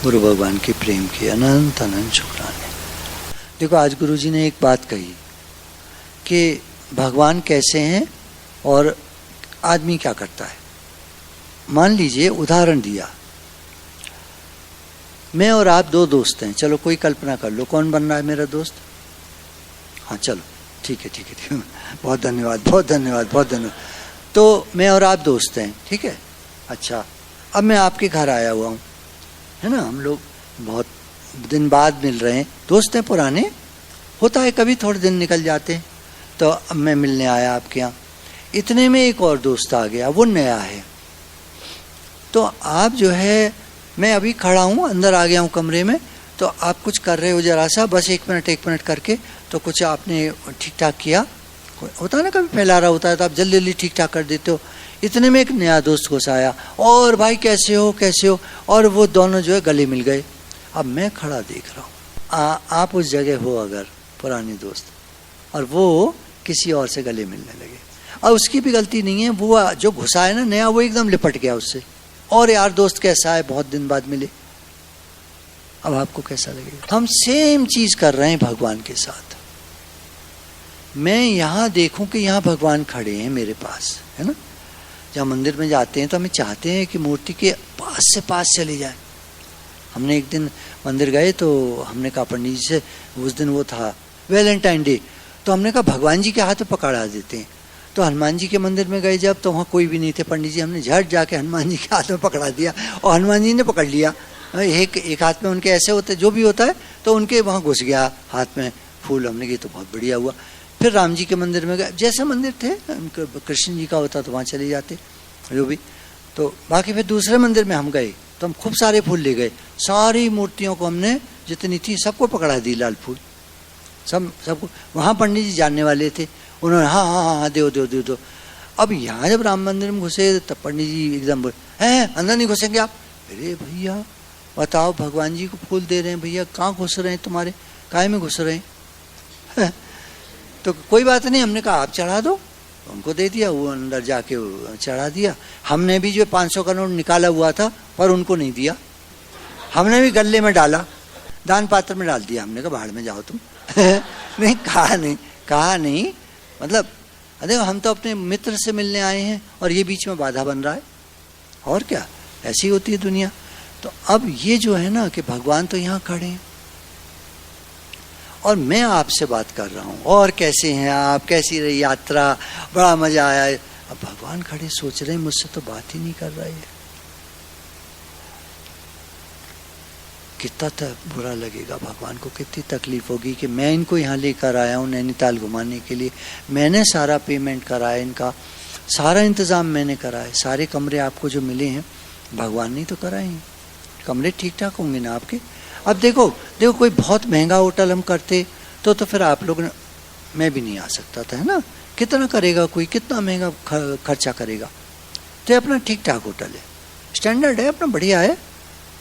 गुरु भगवान के प्रेम की अनंत अनंत शुक्राने। देखो आज गुरु जी ने एक बात कही कि भगवान कैसे हैं और आदमी क्या करता है। मान लीजिए उदाहरण दिया, मैं और आप दो दोस्त हैं, चलो कोई कल्पना कर लो कौन बन रहा है मेरा दोस्त। हाँ चलो ठीक है ठीक है ठीक है, बहुत धन्यवाद बहुत धन्यवाद बहुत धन्यवाद। तो मैं और आप दोस्त हैं, ठीक है। अच्छा अब मैं आपके घर आया हुआ हूँ, है ना, हम लोग बहुत दिन बाद मिल रहे हैं, दोस्त हैं पुराने, होता है कभी थोड़े दिन निकल जाते हैं। तो अब मैं मिलने आया आपके यहाँ, इतने में एक और दोस्त आ गया, वो नया है। तो आप जो है, मैं अभी खड़ा हूँ, अंदर आ गया हूँ कमरे में, तो आप कुछ कर रहे हो जरा सा, बस एक मिनट करके, तो कुछ आपने ठीक ठाक किया, होता है ना कभी फैला रहा होता है तो आप जल्दी जल्दी ठीक ठाक कर देते हो। इतने में एक नया दोस्त घुस आया, और भाई कैसे हो कैसे हो, और वो दोनों जो है गले मिल गए। अब मैं खड़ा देख रहा हूँ, आप उस जगह हो अगर पुराने दोस्त, और वो किसी और से गले मिलने लगे, और उसकी भी गलती नहीं है, वो जो घुसा है ना नया, वो एकदम लिपट गया उससे, और यार दोस्त कैसा है, बहुत दिन बाद मिले। अब आपको कैसा लगेगा? हम सेम चीज कर रहे हैं भगवान के साथ। मैं यहाँ देखूं कि यहाँ भगवान खड़े हैं मेरे पास, है ना। जब मंदिर में जाते हैं तो हमें चाहते हैं कि मूर्ति के पास से पास चले जाए। हमने एक दिन मंदिर गए तो हमने कहा पंडित जी से, उस दिन वो था वैलेंटाइन डे, तो हमने कहा भगवान जी के हाथ में पकड़ा देते हैं। तो हनुमान जी के मंदिर में गए जब, तो वहाँ कोई भी नहीं थे पंडित जी, हमने झट जाके हनुमान जी के हाथ में पकड़ा दिया, और हनुमान जी ने पकड़ लिया। एक हाथ में उनके ऐसे होते, जो भी होता है, तो उनके वहाँ घुस गया हाथ में फूल। हमने कहा तो बहुत बढ़िया हुआ। फिर राम जी के मंदिर में गए, जैसे मंदिर थे कृष्ण जी का होता तो वहाँ चले जाते जो भी। तो बाकी फिर दूसरे मंदिर में हम गए तो हम खूब सारे फूल ले गए, सारी मूर्तियों को हमने जितनी थी सबको पकड़ा दी लाल फूल, सबको। वहाँ पंडित जी जानने वाले थे, उन्होंने हाँ हाँ हाँ हाँ दो। अब यहाँ जब राम मंदिर में घुसे तब पंडित जी एकदम बोले, हैं अंदर नहीं घुसेंगे आप? अरे भैया बताओ, भगवान जी को फूल दे रहे हैं भैया, कहाँ घुस रहे हैं तुम्हारे, काय में घुस रहे हैं? तो कोई बात नहीं, हमने कहा आप चढ़ा दो, उनको दे दिया, वो अंदर जाके चढ़ा दिया। हमने भी जो 500 का नोट निकाला हुआ था पर उनको नहीं दिया, हमने भी गले में डाला, दान पात्र में डाल दिया। हमने कहा बाहर में जाओ तुम। नहीं कहा नहीं, मतलब देखो हम तो अपने मित्र से मिलने आए हैं और ये बीच में बाधा बन रहा है, और क्या, ऐसी होती है दुनिया। तो अब ये जो है ना कि भगवान तो यहाँ खड़े हैं और मैं आपसे बात कर रहा हूँ, और कैसे हैं आप, कैसी रही यात्रा, बड़ा मजा आया। अब भगवान खड़े सोच रहे हैं मुझसे तो बात ही नहीं कर रही है, कितना बुरा लगेगा भगवान को, कितनी तकलीफ होगी कि मैं इनको यहाँ लेकर आया हूँ नैनीताल घुमाने के लिए, मैंने सारा पेमेंट कराया, इनका सारा इंतजाम मैंने कराया, सारे कमरे आपको जो मिले हैं भगवान ने तो कराए हैं, कमरे ठीक ठाक होंगे ना आपके। अब देखो कोई बहुत महंगा होटल हम करते तो फिर आप लोग, मैं भी नहीं आ सकता था, है ना। कितना करेगा कोई, कितना महंगा खर्चा करेगा। तो अपना ठीक ठाक होटल है, स्टैंडर्ड है अपना, बढ़िया है।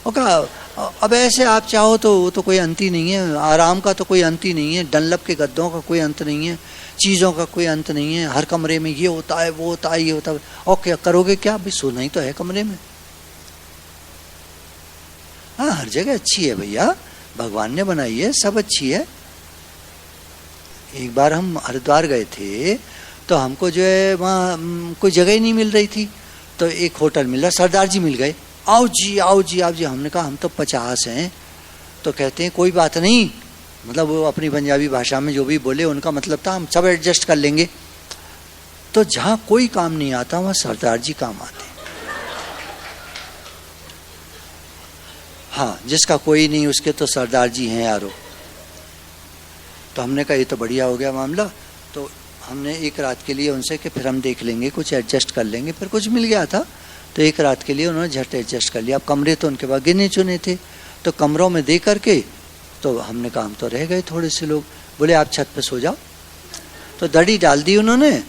अब ऐसे आप चाहो तो कोई अंत ही नहीं है, आराम का तो कोई अंत ही नहीं है, डनलप के गद्दों का कोई अंत नहीं है, चीज़ों का कोई अंत नहीं है, हर कमरे में ये होता है वो होता है ये होता है। और क्या करोगे, क्या अभी सोना ही तो है कमरे में। हाँ हर जगह अच्छी है भैया, भगवान ने बनाई है, सब अच्छी है। एक बार हम हरिद्वार गए थे तो हमको जो है वहाँ कोई जगह ही नहीं मिल रही थी, तो एक होटल मिला, सरदार जी मिल गए, आओ जी आओ जी आओ जी। हमने कहा हम तो 50 हैं, तो कहते हैं कोई बात नहीं, मतलब वो अपनी पंजाबी भाषा में जो भी बोले उनका मतलब था हम सब एडजस्ट कर लेंगे। तो जहाँ कोई काम नहीं आता वहाँ सरदार जी काम आते। हाँ जिसका कोई नहीं उसके तो सरदार जी हैं यारो। तो हमने कहा ये तो बढ़िया हो गया मामला, तो हमने एक रात के लिए उनसे कि फिर हम देख लेंगे, कुछ एडजस्ट कर लेंगे। फिर कुछ मिल गया था तो एक रात के लिए उन्होंने झट एडजस्ट कर लिया। अब कमरे तो उनके पास गिने चुने थे, तो कमरों में दे करके तो हमने कहा हम तो रह गए थोड़े से लोग, बोले आप छत पे सो जाओ, तो दड़ी डाल दी उन्होंने।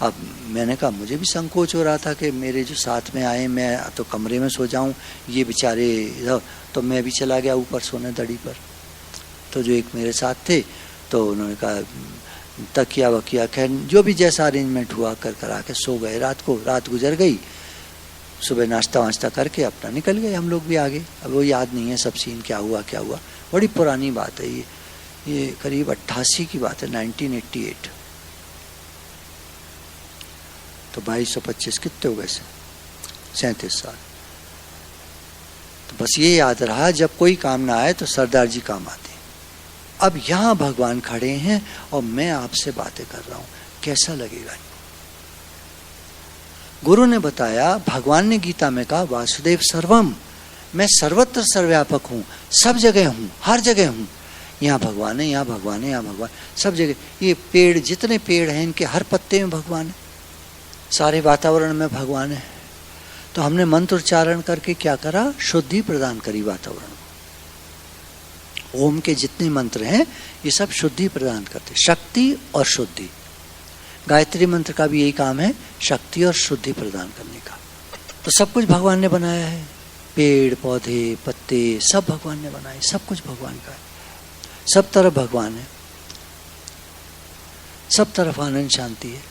अब मैंने कहा मुझे भी संकोच हो रहा था कि मेरे जो साथ में आए मैं तो कमरे में सो जाऊं, ये बेचारे, तो मैं भी चला गया ऊपर सोने दड़ी पर। तो जो एक मेरे साथ थे तो उन्होंने कहा तकिया वकिया खैर जो भी जैसा अरेंजमेंट हुआ कर करा के सो गए। रात गुजर गई। सुबह नाश्ता वाश्ता करके अपना निकल गए, हम लोग भी आगे। अब वो याद नहीं है सब सीन क्या हुआ क्या हुआ, बड़ी पुरानी बात है ये करीब 88 की बात है, 1988। तो 2225 कितने हो गए, 37 साल। तो बस ये याद रहा, जब कोई काम ना आए तो सरदार जी काम आते। अब यहां भगवान खड़े हैं और मैं आपसे बातें कर रहा हूं, कैसा लगेगा? गुरु ने बताया, भगवान ने गीता में कहा वासुदेव सर्वम, मैं सर्वत्र सर्वव्यापक हूं, सब जगह हूं, हर जगह हूं। यहाँ भगवान है, यहाँ भगवान है, यहाँ भगवान, सब जगह। ये पेड़, जितने पेड़ हैं इनके हर पत्ते में भगवान है, सारे वातावरण में भगवान है। तो हमने मंत्र उच्चारण करके क्या करा, शुद्धि प्रदान करी वातावरण को। ओम के जितने मंत्र हैं ये सब शुद्धि प्रदान करते, शक्ति और शुद्धि। गायत्री मंत्र का भी यही काम है, शक्ति और शुद्धि प्रदान करने का। तो सब कुछ भगवान ने बनाया है, पेड़ पौधे पत्ते सब भगवान ने बनाए, सब कुछ भगवान का है, सब तरफ भगवान है, सब तरफ आनंद शांति है।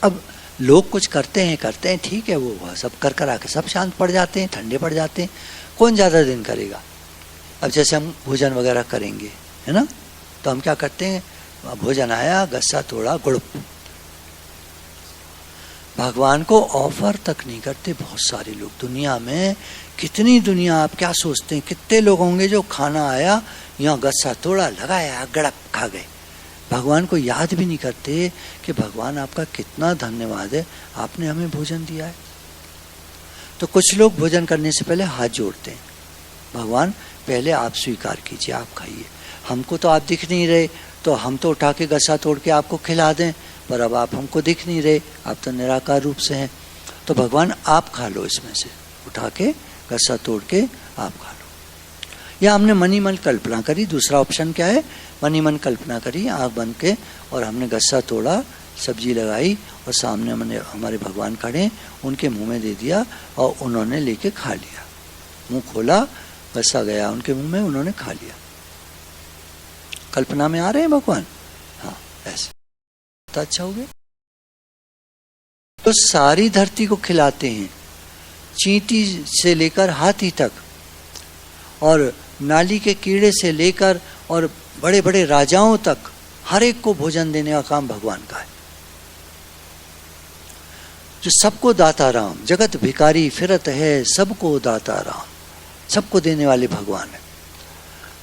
अब लोग कुछ करते हैं ठीक है, वो सब कर कर आके सब शांत पड़ जाते हैं, ठंडे पड़ जाते हैं। कौन ज्यादा दिन करेगा? अब जैसे हम भोजन वगैरह करेंगे, है ना, तो हम क्या करते हैं, भोजन आया, गस्सा तोड़ा, गुड़प। भगवान को ऑफर तक नहीं करते बहुत सारे लोग। दुनिया में कितनी दुनिया, आप क्या सोचते हैं कितने लोग होंगे जो खाना आया, यहाँ गस्सा तोड़ा, लगाया, गड़प खा गए। भगवान को याद भी नहीं करते कि भगवान आपका कितना धन्यवाद है, आपने हमें भोजन दिया है। तो कुछ लोग भोजन करने से पहले हाथ जोड़ते हैं, भगवान पहले आप स्वीकार कीजिए, आप खाइए, हमको तो आप दिख नहीं रहे, तो हम तो उठा के गस्सा तोड़ के आपको खिला दें, पर अब आप हमको दिख नहीं रहे, आप तो निराकार रूप से हैं, तो भगवान आप खा लो, इसमें से उठा के गस्सा तोड़ के आप खा लो। या हमने मनी मन कल्पना करी, दूसरा ऑप्शन क्या है, मनी मन कल्पना करी, आँख बंद के, और हमने गस्सा तोड़ा, सब्जी लगाई और सामने हमने हमारे भगवान खड़े, उनके मुंह में दे दिया और उन्होंने लेके खा लिया। मुंह खोला, गस्सा गया उनके मुंह में, उन्होंने खा लिया। कल्पना में आ रहे हैं भगवान? हाँ, ऐसे तो अच्छा हो गया। तो सारी धरती को खिलाते हैं, चींटी से लेकर हाथी तक, और नाली के कीड़े से लेकर और बड़े बड़े राजाओं तक, हर एक को भोजन देने का काम भगवान का है। जो सबको दाता राम, जगत भिखारी फिरत है, सबको दाता राम, सबको देने वाले भगवान है।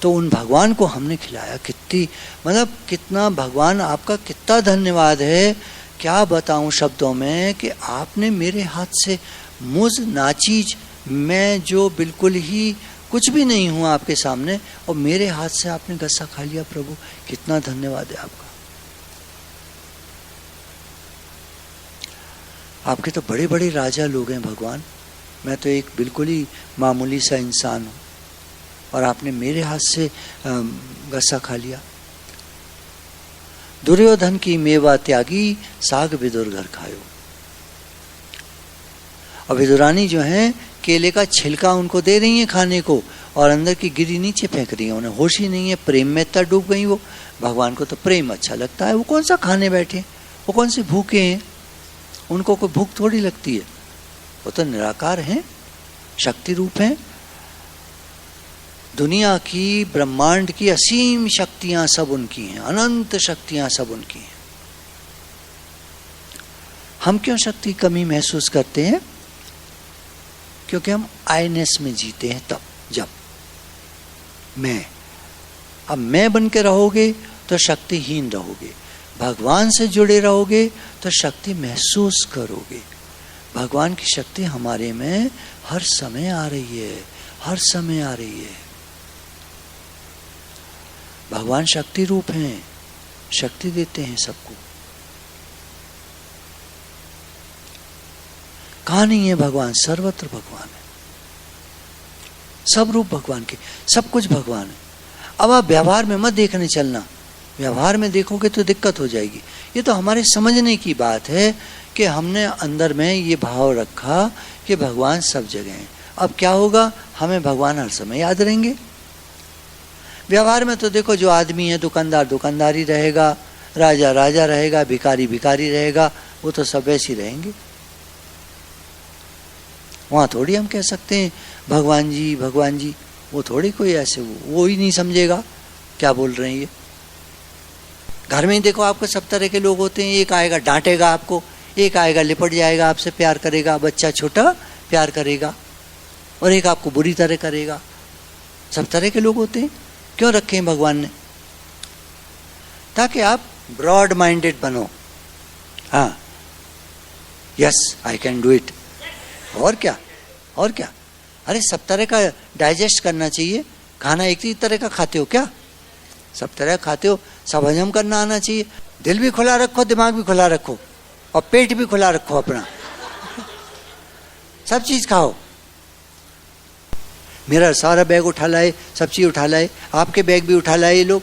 तो उन भगवान को हमने खिलाया, कितनी मतलब कितना भगवान आपका कितना धन्यवाद है, क्या बताऊं शब्दों में, कि आपने मेरे हाथ से मुझ नाचीज, मैं जो बिल्कुल ही कुछ भी नहीं हूं आपके सामने, और मेरे हाथ से आपने गस्सा खा लिया। प्रभु कितना धन्यवाद है आपका। आपके तो बड़े बड़े राजा लोग हैं भगवान, मैं तो एक बिल्कुल ही मामूली सा इंसान हूं, और आपने मेरे हाथ से गस्सा खा लिया। दुर्योधन की मेवा त्यागी, साग विदुर घर खायो। और विदुरानी जो है, केले का छिलका उनको दे रही है खाने को, और अंदर की गिरी नीचे फेंक रही है, उन्हें होश ही नहीं है, प्रेम में इतना डूब गई वो। भगवान को तो प्रेम अच्छा लगता है, वो कौन सा खाने बैठे, वो कौन से भूखे हैं, उनको कोई भूख थोड़ी लगती है, वो तो निराकार हैं, शक्ति रूप हैं। दुनिया की, ब्रह्मांड की असीम शक्तियां सब उनकी हैं, अनंत शक्तियां सब उनकी हैं। हम क्यों शक्ति कमी महसूस करते हैं? क्योंकि हम आईनेस में जीते हैं, तब जब अब मैं बन के रहोगे तो शक्तिहीन रहोगे, भगवान से जुड़े रहोगे तो शक्ति महसूस करोगे। भगवान की शक्ति हमारे में हर समय आ रही है, हर समय आ रही है। भगवान शक्ति रूप हैं, शक्ति देते हैं सबको। कहाँ नहीं है भगवान? सर्वत्र भगवान है, सब रूप भगवान के, सब कुछ भगवान है। अब आप व्यवहार में मत देखने चलना, व्यवहार में देखोगे तो दिक्कत हो जाएगी। ये तो हमारे समझने की बात है कि हमने अंदर में ये भाव रखा कि भगवान सब जगह है। अब क्या होगा, हमें भगवान हर समय याद रहेंगे। व्यवहार में तो देखो, जो आदमी है, दुकानदार दुकानदार ही रहेगा, राजा राजा रहेगा, भिखारी भिखारी रहेगा, वो तो सब वैसे ही रहेंगे। वहाँ थोड़ी हम कह सकते हैं भगवान जी, वो थोड़ी कोई ऐसे, वो ही नहीं समझेगा क्या बोल रहे हैं ये। घर में ही देखो आपको सब तरह के लोग होते हैं, एक आएगा डांटेगा आपको, एक आएगा लिपट जाएगा आपसे, प्यार करेगा, बच्चा छोटा प्यार करेगा, और एक आपको बुरी तरह करेगा। सब तरह के लोग होते हैं। क्यों रखे हैं भगवान ने? ताकि आप ब्रॉड माइंडेड बनो। हाँ, yes I can do it. और क्या, और क्या। अरे सब तरह का डाइजेस्ट करना चाहिए। खाना एक ही तरह का खाते हो क्या? सब तरह खाते हो, सब हजम करना आना चाहिए। दिल भी खुला रखो, दिमाग भी खुला रखो, और पेट भी खुला रखो अपना। सब चीज खाओ। मेरा सारा बैग उठा लाए, सब चीज उठा लाए, आपके बैग भी उठा लाए ये लोग।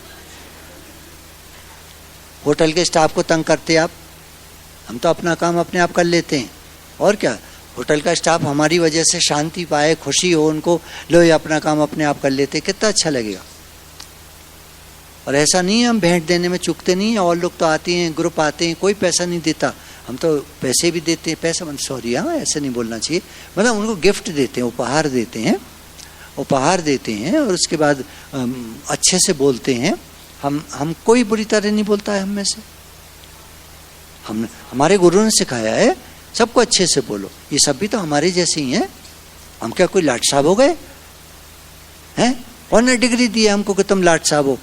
होटल के स्टाफ को तंग करते आप, हम तो अपना काम अपने आप कर लेते हैं। और क्या, होटल का स्टाफ हमारी वजह से शांति पाए, खुशी हो उनको, लो ये अपना काम अपने आप कर लेते, कितना अच्छा लगेगा। और ऐसा नहीं है हम भेंट देने में चूकते नहीं है। और लोग तो आते हैं, ग्रुप आते हैं, कोई पैसा नहीं देता, हम तो पैसे भी देते हैं। पैसा सॉरी, हाँ ऐसे नहीं बोलना चाहिए, मतलब उनको गिफ्ट देते हैं, उपहार देते हैं, उपहार देते हैं, और उसके बाद अच्छे से बोलते हैं। हम कोई बुरी तरह नहीं बोलता है हम में से। हमारे गुरु ने सिखाया है सबको अच्छे से बोलो। ये सब भी तो हमारे जैसे ही हैं। हम क्या कोई लाट साहब हो गए हैं? कौन ने डिग्री दी है हमको कि तुम लाट साहब हो?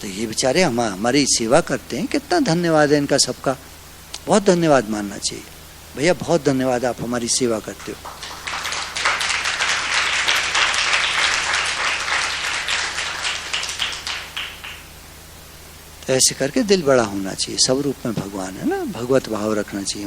तो ये बेचारे हमारी सेवा करते हैं, कितना धन्यवाद है इनका सबका। बहुत धन्यवाद मानना चाहिए भैया, बहुत धन्यवाद, आप हमारी सेवा करते हो। तो ऐसे करके दिल बड़ा होना चाहिए। सब रूप में भगवान है ना, भगवत भाव रखना चाहिए वहाँ।